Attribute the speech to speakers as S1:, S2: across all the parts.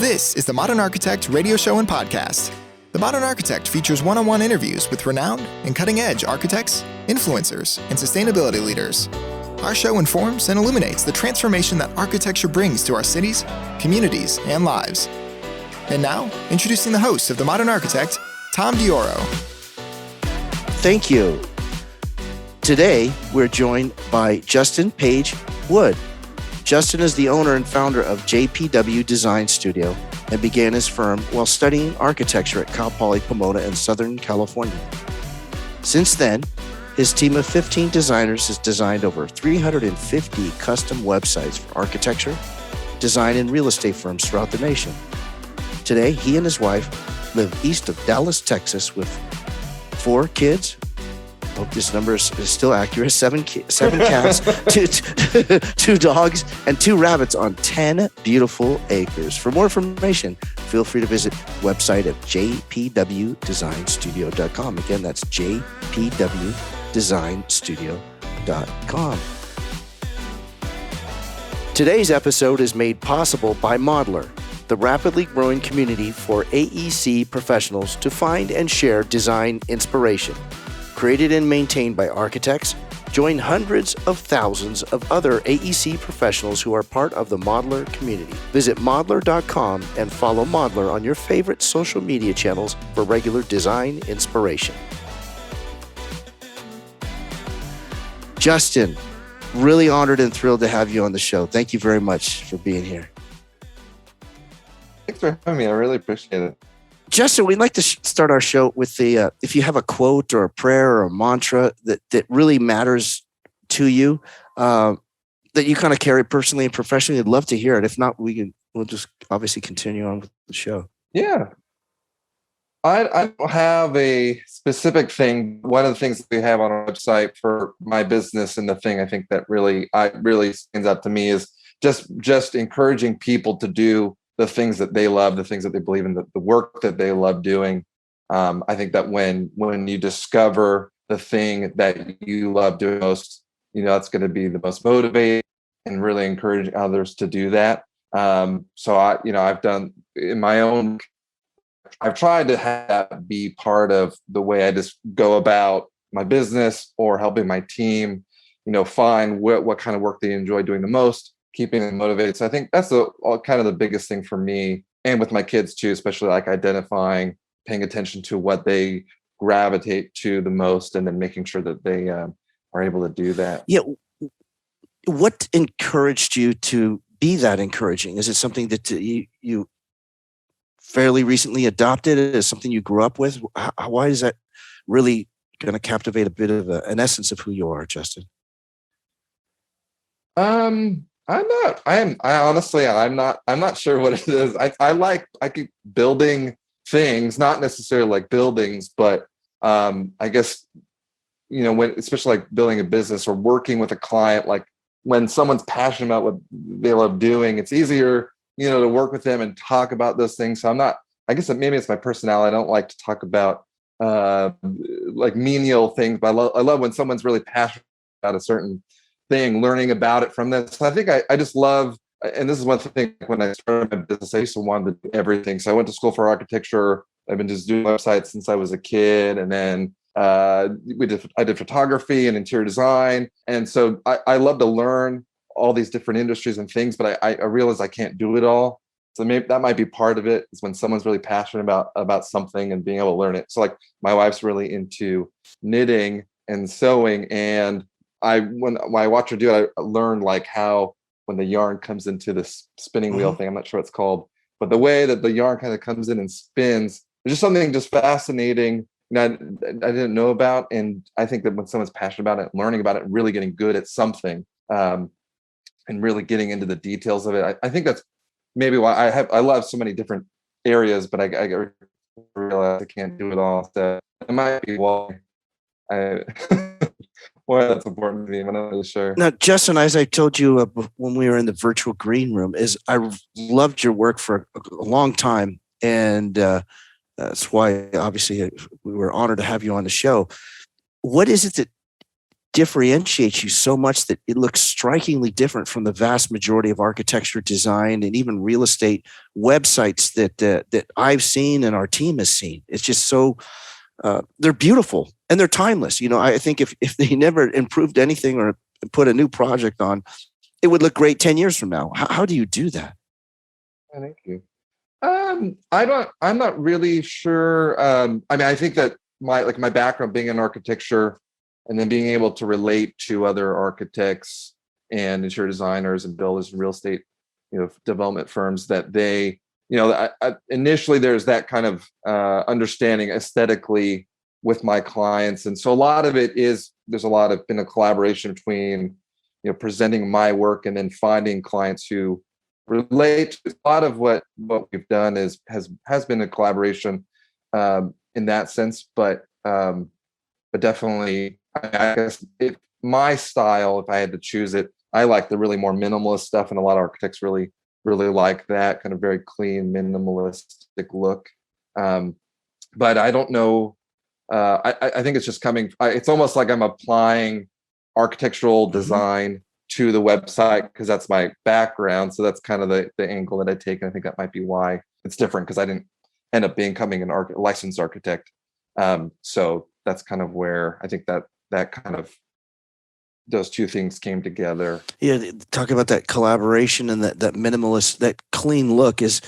S1: This is the Modern Architect radio show and podcast. The Modern Architect features one-on-one interviews with renowned and cutting-edge architects, influencers, and sustainability leaders. Our show informs and illuminates the transformation that architecture brings to our cities, communities, and lives. And now, introducing the host of The Modern Architect, Tom Dioro.
S2: Thank you. Today, we're joined by Justin Page Wood. Justin is the owner and founder of JPW Design Studio and began his firm while studying architecture at Cal Poly Pomona in Southern California. Since then, his team of 15 designers has designed over 350 custom websites for architecture, design, and real estate firms throughout the nation. Today, he and his wife live east of Dallas, Texas with 4 kids. I hope this number is still accurate. 7 cats, 2 dogs, and 2 rabbits on 10 beautiful acres. For more information, feel free to visit the website at jpwdesignstudio.com. Again, that's jpwdesignstudio.com. Today's episode is made possible by Modeler, the rapidly growing community for AEC professionals to find and share design inspiration. Created and maintained by architects, join hundreds of thousands of other AEC professionals who are part of the Modeler community. Visit modeler.com and follow Modeler on your favorite social media channels for regular design inspiration. Justin, really honored and thrilled to have you on the show. Thank you very much for being here.
S3: Thanks for having me. I really appreciate it.
S2: Justin, we'd like to start our show with the, if you have a quote or a prayer or a mantra that really matters to you, that you kind of carry personally and professionally, I'd love to hear it. If not, we'll just obviously continue on with the show.
S3: Yeah. I don't have a specific thing. One of the things that we have on our website for my business, and the thing I think that really stands out to me is just encouraging people to do the things that they love, the things that they believe in, the work that they love doing. I think that when you discover the thing that you love doing most, that's going to be the most motivating and really encourage others to do that. So I've done in my own, I've tried to have that be part of the way I just go about my business or helping my team, find what kind of work they enjoy doing the most, keeping them motivated. So I think that's kind of the biggest thing for me, and with my kids too, especially like identifying, paying attention to what they gravitate to the most, and then making sure that they are able to do that.
S2: Yeah. What encouraged you to be that encouraging? Is it something that you fairly recently adopted? Is it something you grew up with? Why is that really going to captivate a bit of an essence of who you are, Justin?
S3: I'm not sure what it is. I keep building things, not necessarily like buildings, but I guess, when, especially like building a business or working with a client, like when someone's passionate about what they love doing, it's easier, to work with them and talk about those things. So I guess maybe it's my personality. I don't like to talk about like menial things, but I love when someone's really passionate about a certain thing, learning about it from this. So I think I just love, and this is one thing, when I started my business, I used to want to do everything. So I went to school for architecture. I've been just doing websites since I was a kid. And then I did photography and interior design. And so I love to learn all these different industries and things, but I realize I can't do it all. So maybe that might be part of it, is when someone's really passionate about something and being able to learn it. So like my wife's really into knitting and sewing, and when I watch her do it, I learned like how when the yarn comes into this spinning wheel thing, I'm not sure what it's called, but the way that the yarn kind of comes in and spins, there's just something just fascinating that I didn't know about. And I think that when someone's passionate about it, learning about it, and really getting good at something, and really getting into the details of it, I think that's maybe why I love so many different areas, but I realize I can't do it all. So it might be why why that's important to me. I'm not really sure.
S2: Now, Justin, as I told you when we were in the virtual green room, is I loved your work for a long time, and that's why obviously we were honored to have you on the show. What is it that differentiates you so much that it looks strikingly different from the vast majority of architecture, design, and even real estate websites that I've seen and our team has seen. It's just so they're beautiful and they're timeless. I think if they never improved anything or put a new project on, it would look great 10 years from now. How do you do that?
S3: Thank you. I'm not really sure. I think that my background being in architecture and then being able to relate to other architects and interior designers and builders and real estate, development firms, that they, initially there's that kind of understanding aesthetically with my clients. And so a lot of it is, there's been a collaboration between, presenting my work and then finding clients who relate. A lot of what we've done has been a collaboration in that sense, but definitely, I guess my style, if I had to choose it, I like the really more minimalist stuff, and a lot of architects really like that kind of very clean, minimalistic look. But I don't know. I think it's just coming. It's almost like I'm applying architectural design to the website because that's my background. So that's kind of the angle that I take. And I think that might be why it's different, because I didn't end up becoming a licensed architect. So that's kind of where I think that kind of those two things came together.
S2: Yeah, talk about that collaboration and that minimalist, that clean look is,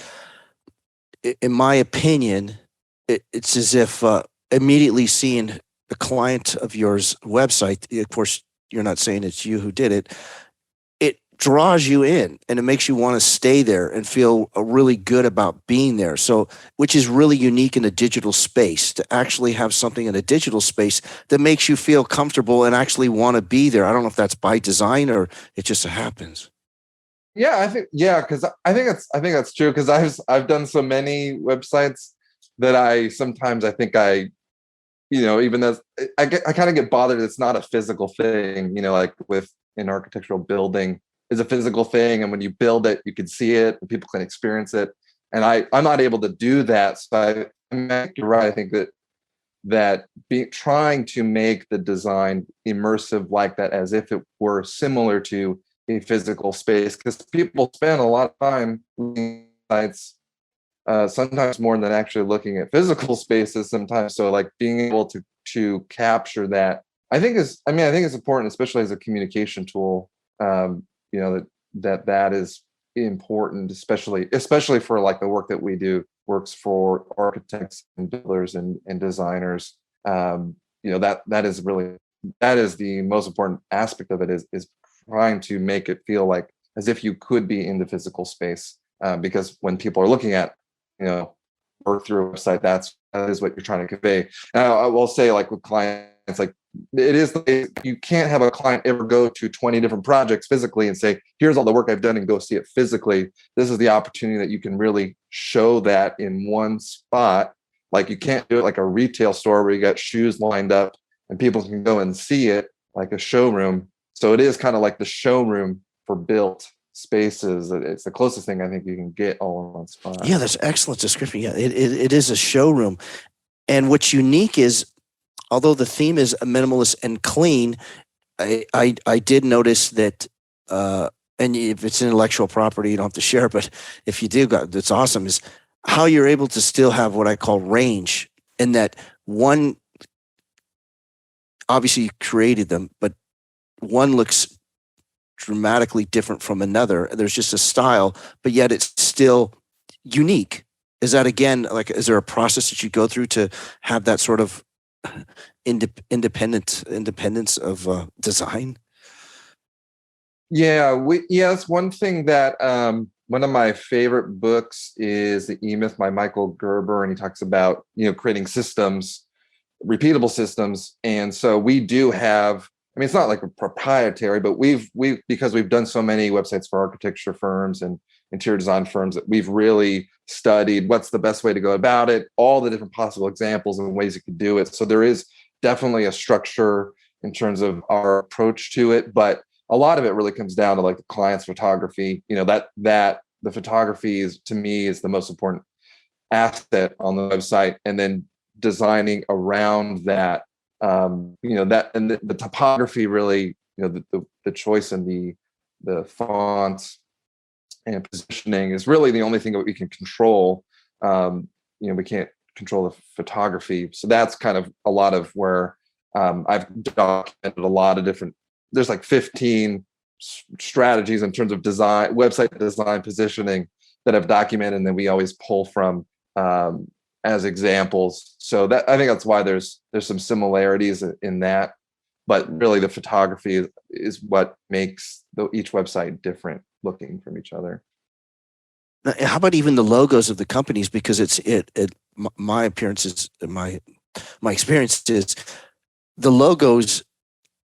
S2: in my opinion, it's as if immediately seeing a client of yours website, of course, you're not saying it's you who did it, it draws you in and it makes you want to stay there and feel really good about being there. So, which is really unique in a digital space, to actually have something in a digital space that makes you feel comfortable and actually want to be there. I don't know if that's by design or it just happens.
S3: Yeah, because I think that's true, because I've done so many websites that I think even though I kind of get bothered, it's not a physical thing, like with an architectural building is a physical thing. And when you build it, you can see it and people can experience it. And I'm not able to do that. So you're right. I think that trying to make the design immersive like that, as if it were similar to a physical space, because people spend a lot of time looking at sites, sometimes more than actually looking at physical spaces sometimes. So like being able to capture that, I think it's important, especially as a communication tool. That is important, especially for like the work that we do, works for architects and builders and designers. That is the most important aspect of it, is trying to make it feel like as if you could be in the physical space, because when people are looking at work through a website, that is what you're trying to convey. Now, I will say, like with clients, like you can't have a client ever go to 20 different projects physically and say, here's all the work I've done, and go see it physically. This is the opportunity that you can really show that in one spot. Like you can't do it like a retail store where you got shoes lined up and people can go and see it, like a showroom. So it is kind of like the showroom for built spaces. It's the closest thing I think you can get all in one spot.
S2: Yeah, that's excellent description. Yeah, it is a showroom. And what's unique is, although the theme is minimalist and clean, I did notice that, and if it's intellectual property, you don't have to share, but if you do, that's awesome, is how you're able to still have what I call range, in that one, obviously you created them, but one looks dramatically different from another. There's just a style, but yet it's still unique. Is that, again, like, is there a process that you go through to have that sort of independence of design?
S3: Yeah, that's one thing that one of my favorite books is The E-Myth by Michael Gerber, and he talks about creating systems, repeatable systems. And so we do have, it's not like a proprietary, but we've because we've done so many websites for architecture firms and interior design firms, that we've really studied what's the best way to go about it, all the different possible examples and ways you could do it. So there is definitely a structure in terms of our approach to it, but a lot of it really comes down to like the client's photography. That the photography is, to me, is the most important asset on the website, and then designing around that that, and the topography really, the choice in the fonts and positioning is really the only thing that we can control. We can't control the photography. So that's kind of a lot of where I've documented a lot of different, there's like 15 strategies in terms of design, website design, positioning that I've documented, and then we always pull from as examples. So that, I think that's why there's some similarities in that, but really the photography is what makes each website different looking from each other.
S2: How about even the logos of the companies? Because my appearance is my experience is the logos.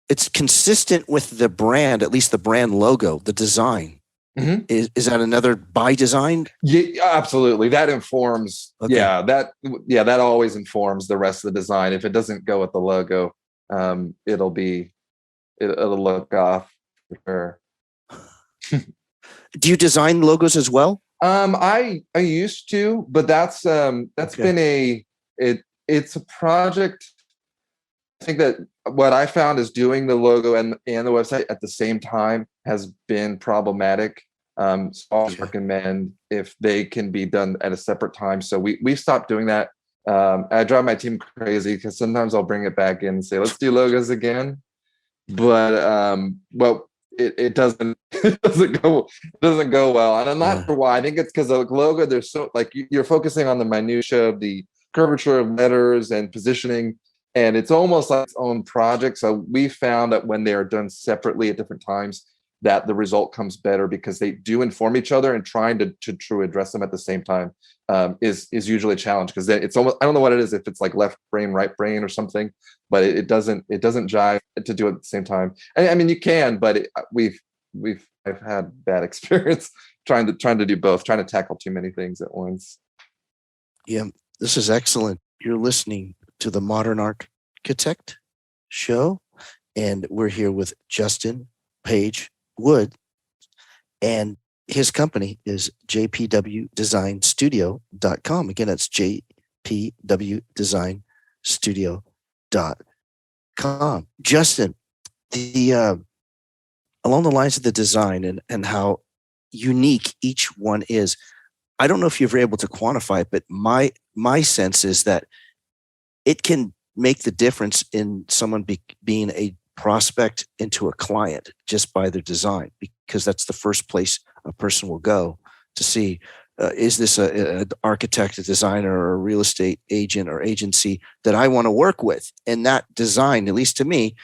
S2: It's consistent with the brand, at least the brand logo, the design. Mm-hmm. Is that another by design?
S3: Yeah, absolutely. That informs. Okay. That always informs the rest of the design. If it doesn't go with the logo, it'll look off for sure.
S2: Do you design logos as well?
S3: I used to, but that's okay. Been it's a project. I think that what I found is doing the logo and the website at the same time has been problematic. So I always recommend if they can be done at a separate time. So we've stopped doing that. I drive my team crazy because sometimes I'll bring it back in and say, let's do logos again. But it doesn't go well. And I'm not sure why. I think it's because the logo, there's so like you're focusing on the minutia of the curvature of letters and positioning, and it's almost like its own project. So we found that when they are done separately at different times, that the result comes better because they do inform each other, and trying to address them at the same time is usually a challenge, because then it's almost, I don't know what it is, if it's like left brain, right brain or something, but it doesn't jive to do it at the same time. I mean, you can, but I've had bad experience trying to do both, trying to tackle too many things at once.
S2: Yeah, this is excellent. You're listening to the Modern Architect Show, and we're here with Justin Page Wood, and his company is JPW Design Studio.com. Again, that's JPW Design Studio.com. Justin, along the lines of the design and how unique each one is, I don't know if you're able to quantify it, but my sense is that it can make the difference in someone being a prospect into a client just by their design, because that's the first place a person will go to see, is this an architect, a designer, or a real estate agent or agency that I want to work with? And that design, at least to me,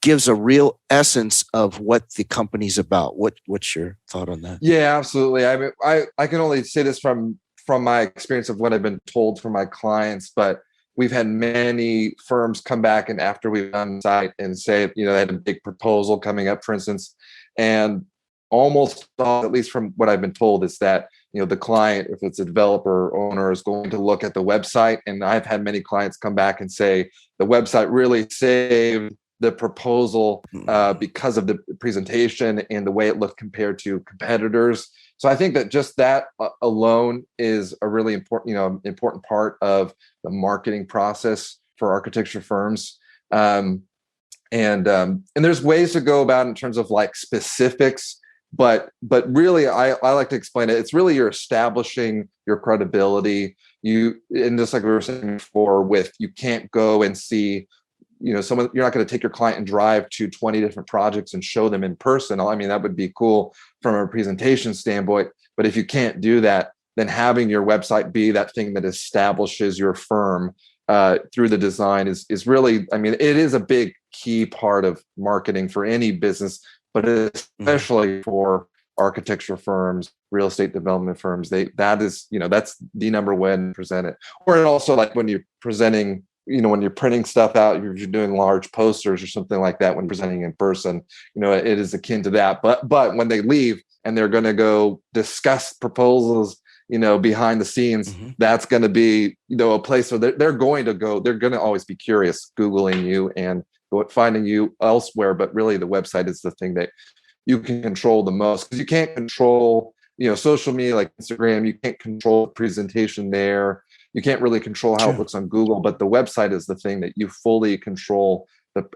S2: gives a real essence of what the company's about. What's your thought on that?
S3: Yeah, absolutely. I mean, I can only say this from my experience of what I've been told from my clients, but we've had many firms come back and after we've done site and say, they had a big proposal coming up, for instance, and almost all, at least from what I've been told, is that, the client, if it's a developer or owner, is going to look at the website. And I've had many clients come back and say the website really saved the proposal because of the presentation and the way it looked compared to competitors. So I think that just that alone is a really important part of the marketing process for architecture firms. And there's ways to go about it in terms of like specifics, but really I like to explain it. It's really you're establishing your credibility. And just like we were saying before, you can't go and see, someone, you're not going to take your client and drive to 20 different projects and show them in person. I mean, that would be cool from a presentation standpoint, but if you can't do that, then having your website be that thing that establishes your firm through the design is really, I mean, it is a big key part of marketing for any business, but especially for architecture firms, real estate development firms. That's the number one presented. Or also like when you're presenting, when you're printing stuff out, you're doing large posters or something like that, when presenting in person, it is akin to that. But when they leave and they're going to go discuss proposals, behind the scenes, that's going to be, a place where they're going to always be curious, Googling you and finding you elsewhere. But really the website is the thing that you can control the most, because you can't control, social media like Instagram. You can't control the presentation there. you can't really control how it looks on Google, but the website is the thing that you fully control.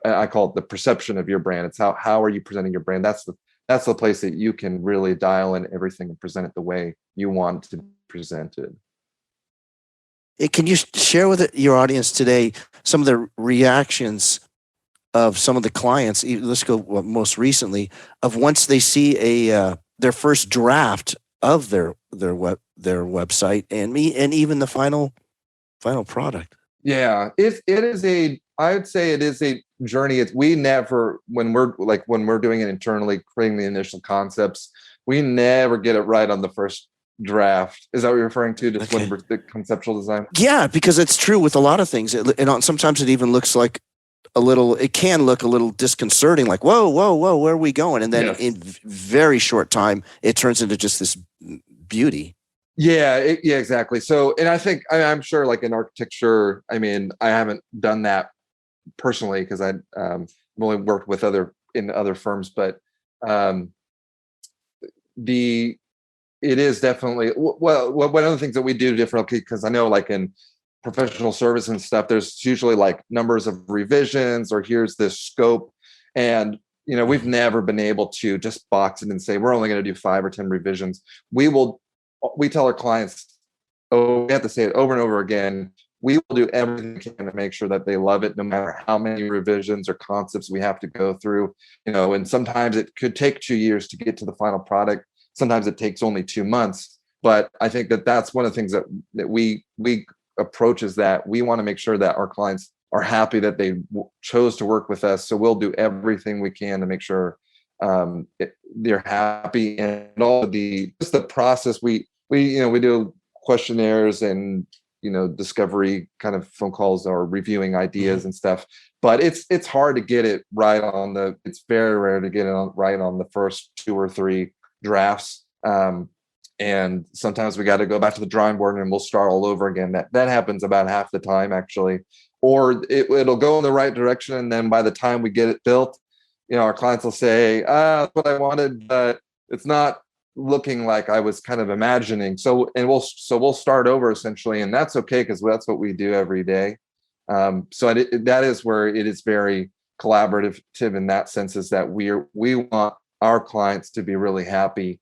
S3: I call it the perception of your brand. It's how are you presenting your brand? That's the place that you can really dial in everything and present it the way you want to be presented.
S2: Can you share with your audience today some of the reactions of some of the clients? Let's go most recently, of once they see their first draft of their website and even the final product.
S3: Yeah, I would say it is a journey. We never, when we're doing it internally, creating the initial concepts, we never get it right on the first draft. Is that what you're referring to? Just when we're the conceptual design?
S2: Yeah, because it's true with a lot of things. And sometimes it even looks like it can look a little disconcerting, like, whoa, where are we going? And then in very short time, it turns into just this beauty.
S3: Yeah, exactly. So, and I think, I'm sure like in architecture, I haven't done that personally because I've only worked with in other firms, but it is definitely, well, one of the things that we do differently, because I know like in professional service and stuff, there's usually like numbers of revisions or here's this scope. And, we've never been able to just box it and say, we're only going to do 5 or 10 revisions. We tell our clients, we have to say it over and over again. We will do everything we can to make sure that they love it, no matter how many revisions or concepts we have to go through, and sometimes it could take 2 years to get to the final product. Sometimes it takes only 2 months. But I think that that's one of the things that we approach, is that we want to make sure that our clients are happy that they chose to work with us. So we'll do everything we can to make sure they're happy. And all the process, we do questionnaires and discovery kind of phone calls or reviewing ideas and stuff, but it's hard to get it right it's very rare to get it right on the first 2 or 3 drafts, and sometimes we got to go back to the drawing board and we'll start all over again. That happens about half the time, actually, or it'll go in the right direction, and then by the time we get it built, our clients will say, that's what I wanted, but it's not looking like I was kind of imagining. So we'll start over essentially, and that's okay, because that's what we do every day. So that is where it is very collaborative in that sense, is that we want our clients to be really happy.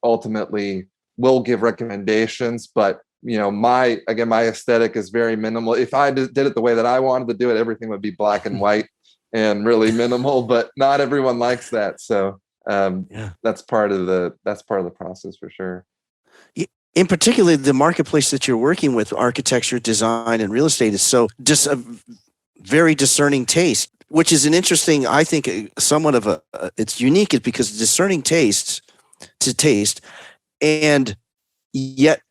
S3: Ultimately we'll give recommendations, but my aesthetic is very minimal. If I did it the way that I wanted to do it, everything would be black and white and really minimal, but not everyone likes that. So that's part of the process for sure.
S2: In particular, the marketplace that you're working with, architecture, design, and real estate, is so just a very discerning taste, which is an interesting, I think, somewhat of it's unique, is because discerning taste, and yet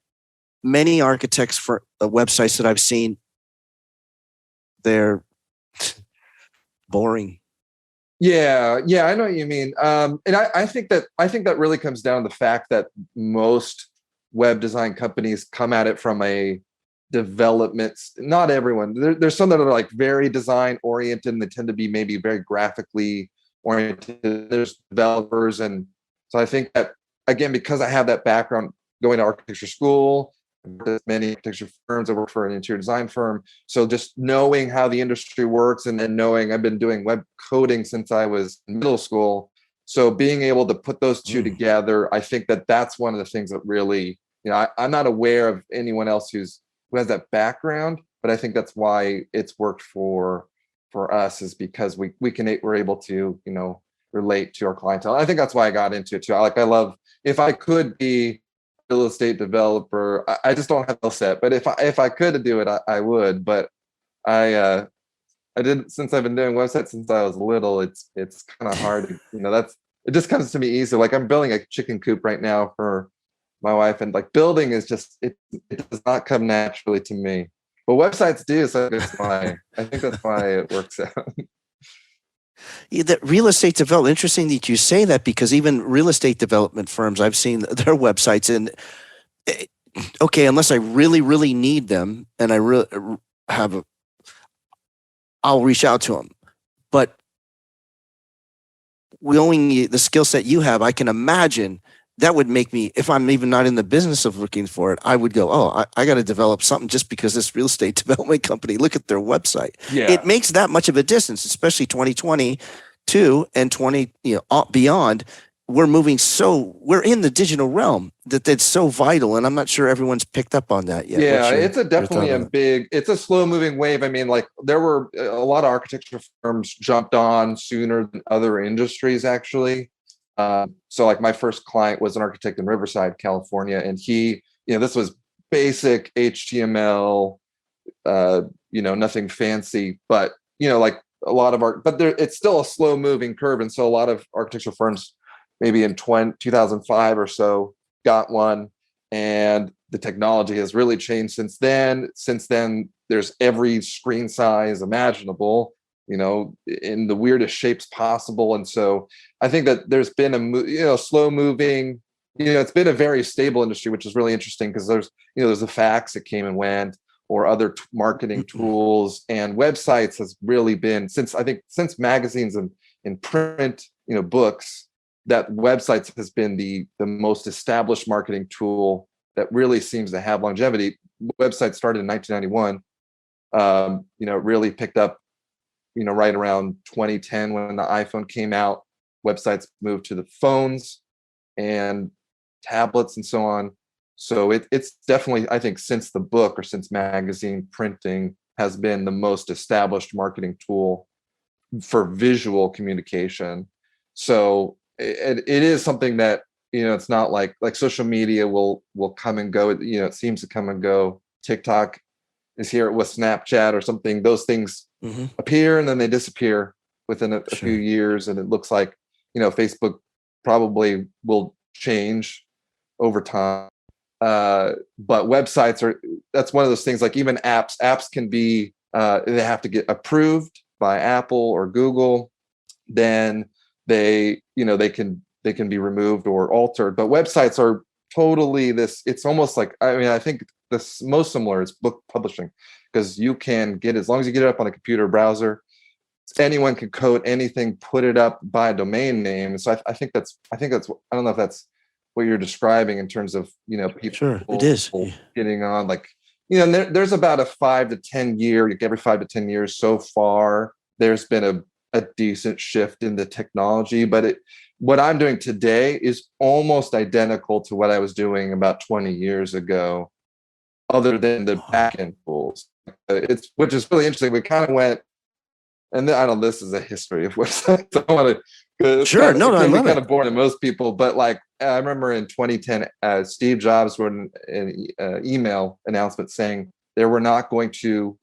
S2: many architects for websites that I've seen, they're boring.
S3: Yeah, I know what you mean. And I think that really comes down to the fact that most web design companies come at it from a development. Not everyone. There's some that are like very design oriented, and they tend to be maybe very graphically oriented. There's developers, and so I think that, again, because I have that background going to architecture school, many architecture firms, I work for an interior design firm. So just knowing how the industry works, and then knowing I've been doing web coding since I was in middle school. So being able to put those two together, I think that that's one of the things that really, I'm not aware of anyone else who has that background, but I think that's why it's worked for us, is because we're able to, relate to our clientele. I think that's why I got into it too. I love, if I could be real estate developer, I just don't have the set, but if I could do it, I would. But I didn't, since I've been doing websites since I was little. It's kind of hard to, it just comes to me easy. Like I'm building a chicken coop right now for my wife, and like building is just, it does not come naturally to me, but websites do. So I think that's why it works out.
S2: That real estate development, interesting that you say that, because even real estate development firms, I've seen their websites, and okay, unless I really, really need them and I really I'll reach out to them. But knowing the skill set you have, I can imagine that would make me, if I'm even not in the business of looking for it, I would go, oh, I got to develop something just because this real estate development company, look at their website.
S3: Yeah.
S2: It makes that much of a distance, especially 2022 and 20, beyond. We're in the digital realm that's so vital. And I'm not sure everyone's picked up on that yet.
S3: Yeah, it's a slow moving wave. I mean, like there were a lot of architecture firms jumped on sooner than other industries, actually. So like my first client was an architect in Riverside, California. And he, this was basic HTML, nothing fancy, but, like a lot of art, but it's still a slow moving curve. And so a lot of architectural firms, maybe in 2005 or so, got one. And the technology has really changed since then. Since then, there's every screen size imaginable, in the weirdest shapes possible. And so I think that there's been a slow moving, it's been a very stable industry, which is really interesting because there's the fax that came and went, or other marketing tools, and websites has really been since magazines and print, books, that websites has been the most established marketing tool that really seems to have longevity. Websites started in 1991. It really picked up, right around 2010 when the iPhone came out. Websites moved to the phones and tablets and so on. So it's definitely, I think, since the book or since magazine printing has been the most established marketing tool for visual communication. So it is something that, it's not like social media will come and go. It seems to come and go. TikTok is here with Snapchat or something. Those things appear and then they disappear within a few years. And it looks like, Facebook probably will change over time. But websites that's one of those things, like even apps can be, they have to get approved by Apple or Google. Then they can be removed or altered. But websites are totally it's almost like, I think the most similar is book publishing, because you can get, as long as you get it up on a computer browser, anyone can code anything, put it up by a domain name. So I think that's, I don't know if that's what you're describing in terms of, people.
S2: Sure, it is
S3: getting on, like, there's about a 5 to 10 year, every 5 to 10 years so far, there's been a decent shift in the technology, but what I'm doing today is almost identical to what I was doing about 20 years ago, other than the backend tools. Which is really interesting. We kind of went, and then, I don't know, this is a history of websites. I don't want to.
S2: Sure, I love it.
S3: Kind of boring to most people, but like I remember in 2010, Steve Jobs wrote an email announcement saying they were not going to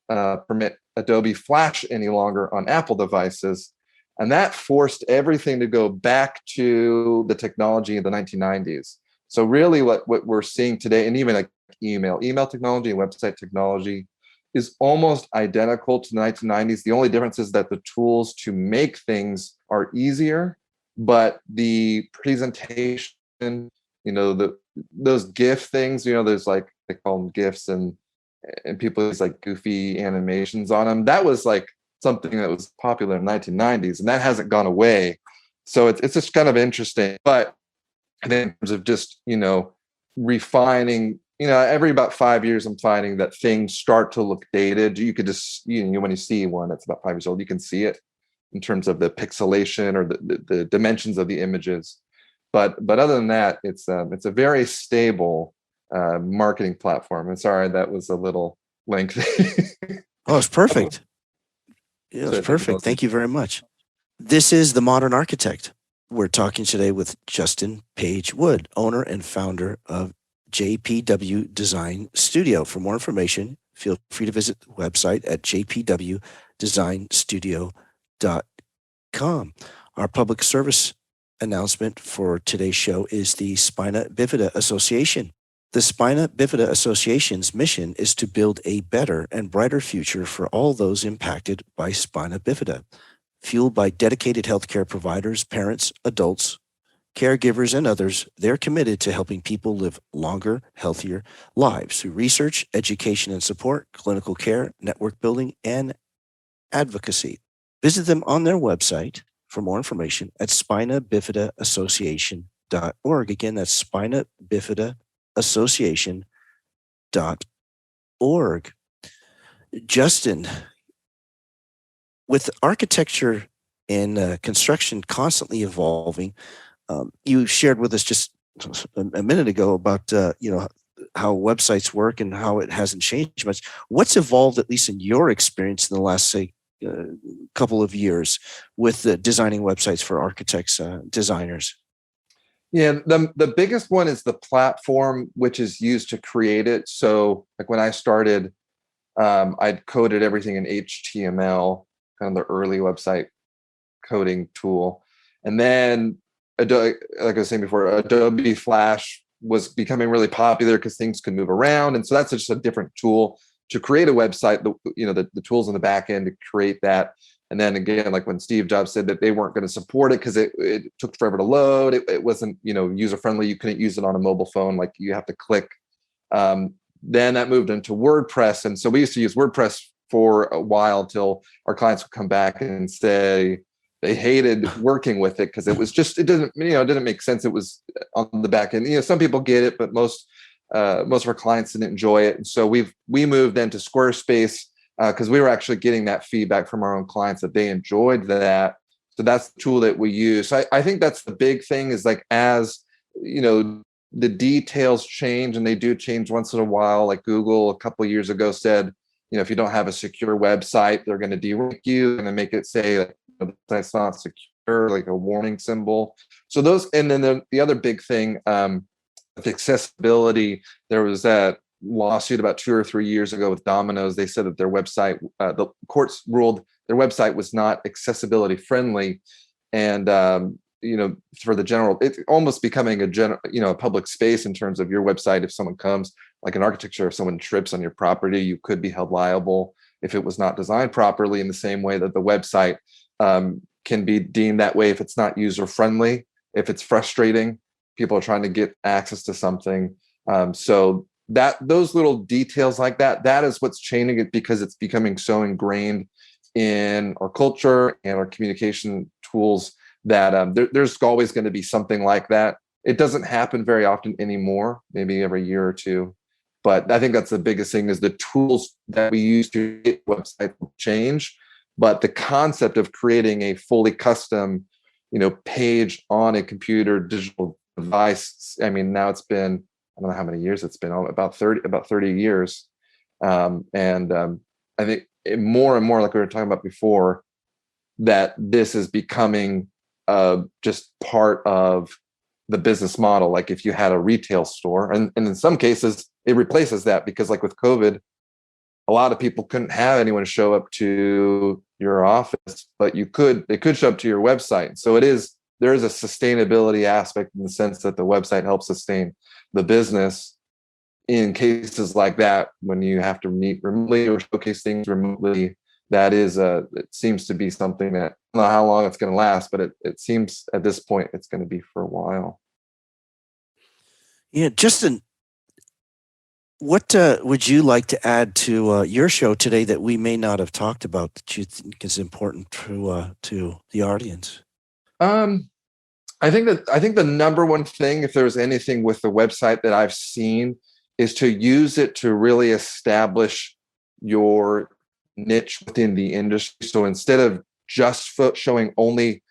S3: permit Adobe Flash any longer on Apple devices. And that forced everything to go back to the technology in the 1990s. So really what we're seeing today, and even like email technology and website technology, is almost identical to the 1990s. The only difference is that the tools to make things are easier, but the presentation, those GIF things, there's like, they call them GIFs, and people use like goofy animations on them. That was like something that was popular in the 1990s, and that hasn't gone away. So it's just kind of interesting. But in terms of just, refining, every about 5 years, I'm finding that things start to look dated. You could just, when you see one that's about 5 years old, you can see it in terms of the pixelation or the dimensions of the images. But other than that, it's a very stable marketing platform. And sorry, that was a little lengthy.
S2: Oh, it's perfect. Yeah, it's perfect. Thank you very much. This is The Modern Architect. We're talking today with Justin Page Wood, owner and founder of JPW Design Studio. For more information, feel free to visit the website at jpwdesignstudio.com. Our public service announcement for today's show is the Spina Bifida Association. The Spina Bifida Association's mission is to build a better and brighter future for all those impacted by spina bifida. Fueled by dedicated healthcare providers, parents, adults, caregivers, and others, they're committed to helping people live longer, healthier lives through research, education and support, clinical care, network building, and advocacy. Visit them on their website for more information at spinabifidaassociation.com. Association.org. Again, that's Spina Bifida Association.org. Justin, with architecture and construction constantly evolving, you shared with us just a minute ago about how websites work and how it hasn't changed much. What's evolved, at least in your experience, in the last, say, couple of years with designing websites for architects, designers?
S3: Yeah, the biggest one is the platform which is used to create it. So like when I started, I'd coded everything in HTML, kind of the early website coding tool. And then, like I was saying before, Adobe Flash was becoming really popular because things could move around. And so that's just a different tool to create a website, the tools in the back end to create that. And then again, like when Steve Jobs said that they weren't going to support it because it took forever to load, it wasn't, user friendly. You couldn't use it on a mobile phone. Like you have to click. Then that moved into WordPress. And so we used to use WordPress for a while until our clients would come back and say they hated working with it because it was just, it didn't make sense. It was on the back end. Some people get it, but most of our clients didn't enjoy it. And so we moved then to Squarespace because we were actually getting that feedback from our own clients that they enjoyed that. So that's the tool that we use. So I think that's the big thing is like, as the details change, and they do change once in a while. Like Google a couple of years ago said, if you don't have a secure website, they're going to de-rank you and then make it say like, that's not secure, like a warning symbol. So those, and then the other big thing with accessibility, there was that lawsuit about 2 or 3 years ago with Domino's. They said that their website, the courts ruled their website was not accessibility friendly, and for the general, it's almost becoming a public space in terms of your website. If someone comes, like in architecture, if someone trips on your property, you could be held liable if it was not designed properly, in the same way that the website can be deemed that way if it's not user friendly, if it's frustrating, people are trying to get access to something. So that those little details like that is what's changing it, because it's becoming so ingrained in our culture and our communication tools that there's always going to be something like that. It doesn't happen very often anymore, maybe every year or two. But I think that's the biggest thing, is the tools that we use to create websites will change. But the concept of creating a fully custom, page on a computer digital device, I mean, now it's been, I don't know how many years it's been, about 30 years. I think more and more, like we were talking about before, that this is becoming just part of the business model. Like if you had a retail store, and in some cases it replaces that, because like with COVID, a lot of people couldn't have anyone show up to your office, but they could show up to your website. So there is a sustainability aspect, in the sense that the website helps sustain the business in cases like that, when you have to meet remotely or showcase things remotely. That is it seems to be something that, I don't know how long it's going to last, but it seems at this point it's going to be for a while.
S2: Yeah, Justin, what would you like to add to your show today that we may not have talked about, that you think is important to the audience?
S3: I think the number one thing, if there's anything with the website that I've seen, is to use it to really establish your niche within the industry. So instead of just showing only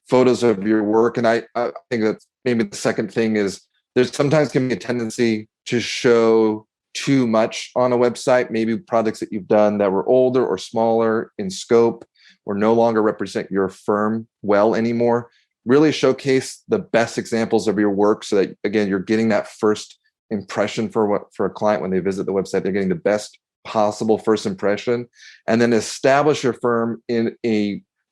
S3: photos of your work, and I think that's maybe the second thing, is there's sometimes can be a tendency to show too much on a website, maybe projects that you've done that were older or smaller in scope, or no longer represent your firm well anymore. Really showcase the best examples of your work, so that, again, you're getting that first impression for a client when they visit the website. They're getting the best possible first impression, and then establish your firm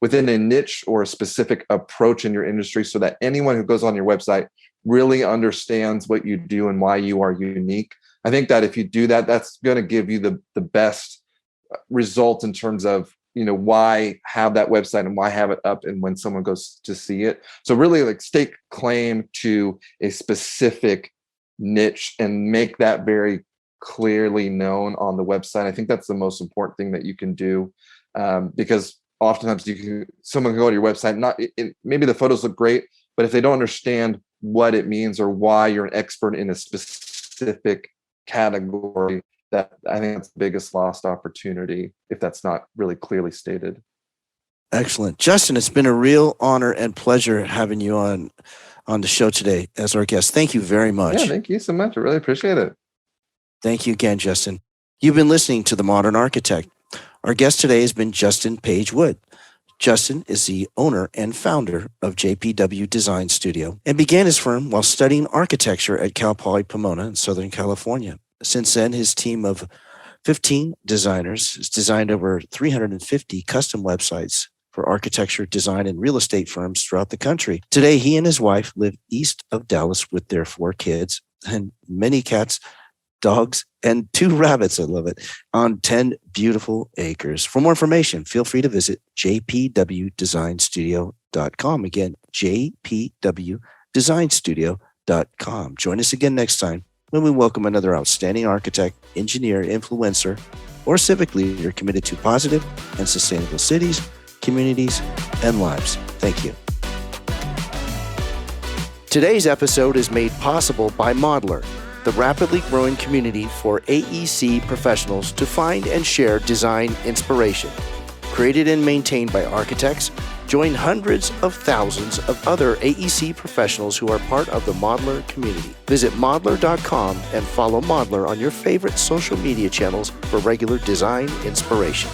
S3: within a niche or a specific approach in your industry, so that anyone who goes on your website really understands what you do and why you are unique. I think that if you do that, that's going to give you the best result in terms of, why have that website and why have it up, and when someone goes to see it. So really, like, stake claim to a specific niche and make that very clearly known on the website. I think that's the most important thing that you can do, because oftentimes someone can go to your website, maybe the photos look great, but if they don't understand what it means or why you're an expert in a specific category. That I think that's the biggest lost opportunity if that's not really clearly stated.
S2: Excellent. Justin, it's been a real honor and pleasure having you on the show today as our guest. Thank you very much.
S3: Yeah, thank you so much. I really appreciate it.
S2: Thank you again, Justin. You've been listening to The Modern Architect. Our guest today has been Justin Page Wood. Justin is the owner and founder of JPW Design Studio and began his firm while studying architecture at Cal Poly Pomona in Southern California. Since then, his team of 15 designers has designed over 350 custom websites for architecture, design, and real estate firms throughout the country. Today, he and his wife live east of Dallas with their 4 kids and many cats, dogs, and 2 rabbits, I love it, on 10 beautiful acres. For more information, feel free to visit jpwdesignstudio.com. Again, jpwdesignstudio.com. Join us again next time when we welcome another outstanding architect, engineer, influencer, or civic leader committed to positive and sustainable cities, communities, and lives. Thank you. Today's episode is made possible by Modeler, the rapidly growing community for AEC professionals to find and share design inspiration. Created and maintained by architects, join hundreds of thousands of other AEC professionals who are part of the Modeler community. Visit modeler.com and follow Modeler on your favorite social media channels for regular design inspiration.